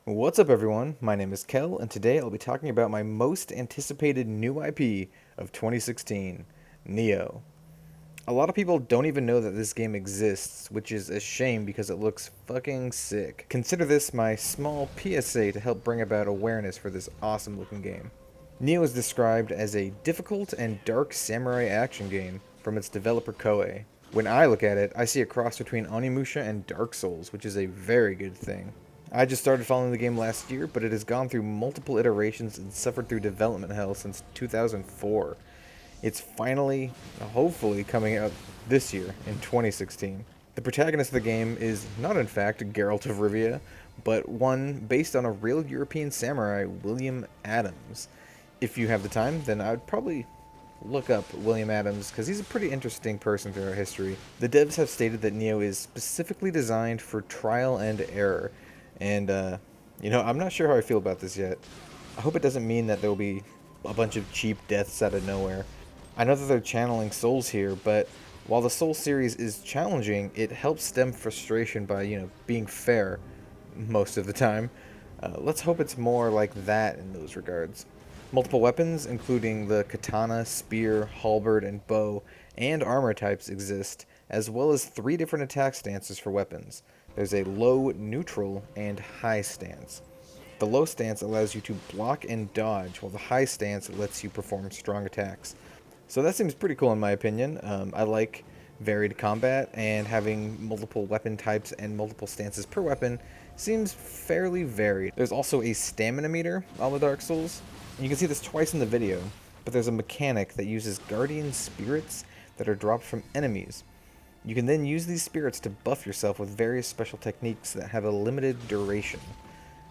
What's up everyone, my name is Kel, and today I'll be talking about my most anticipated new IP of 2016, Nioh. A lot of people don't even know that this game exists, which is a shame because it looks fucking sick. Consider this my small PSA to help bring about awareness for this awesome looking game. Nioh is described as a difficult and dark samurai action game from its developer Koei. When I look at it, I see a cross between Onimusha and Dark Souls, which is a very good thing. I just started following the game last year, but it has gone through multiple iterations and suffered through development hell since 2004. It's finally, hopefully, coming out this year, in 2016. The protagonist of the game is not in fact Geralt of Rivia, but one based on a real European samurai, William Adams. If you have the time, then I would probably look up William Adams, because he's a pretty interesting person throughout history. The devs have stated that Nioh is specifically designed for trial and error, and, I'm not sure how I feel about this yet. I hope it doesn't mean that there will be a bunch of cheap deaths out of nowhere. I know that they're channeling Souls here, but while the Souls series is challenging, it helps stem frustration by, being fair most of the time. Let's hope it's more like that in those regards. Multiple weapons, including the katana, spear, halberd, and bow, and armor types exist, as well as 3 different attack stances for weapons. There's a low, neutral, and high stance. The low stance allows you to block and dodge, while the high stance lets you perform strong attacks. So that seems pretty cool in my opinion. I like varied combat, and having multiple weapon types and multiple stances per weapon seems fairly varied. There's also a stamina meter on the Dark Souls. You can see this twice in the video, but there's a mechanic that uses guardian spirits that are dropped from enemies. You can then use these spirits to buff yourself with various special techniques that have a limited duration.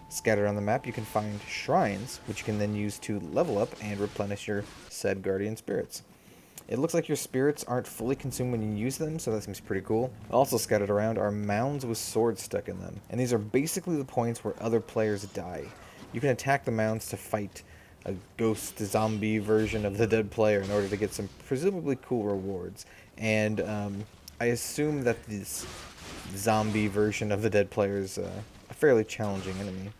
Scattered on the map, you can find shrines, which you can then use to level up and replenish your said guardian spirits. It looks like your spirits aren't fully consumed when you use them, so that seems pretty cool. Also scattered around are mounds with swords stuck in them, and these are basically the points where other players die. You can attack the mounds to fight a ghost zombie version of the dead player in order to get some presumably cool rewards. And I assume that this zombie version of the dead player is a fairly challenging enemy.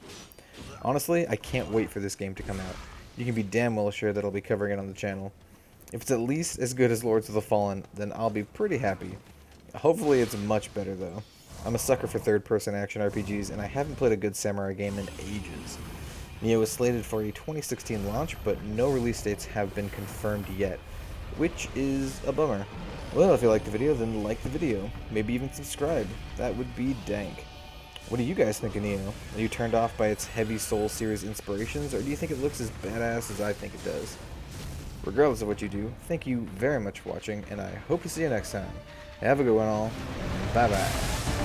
Honestly, I can't wait for this game to come out. You can be damn well sure that I'll be covering it on the channel. If it's at least as good as Lords of the Fallen, then I'll be pretty happy. Hopefully it's much better though. I'm a sucker for third-person action RPGs, and I haven't played a good samurai game in ages. Nioh is slated for a 2016 launch, but no release dates have been confirmed yet, which is a bummer. Well, if you liked the video, then like the video. Maybe even subscribe. That would be dank. What do you guys think of Nioh? Are you turned off by its heavy Soul series inspirations, or do you think it looks as badass as I think it does? Regardless of what you do, thank you very much for watching, and I hope to see you next time. Have a good one all. Bye bye.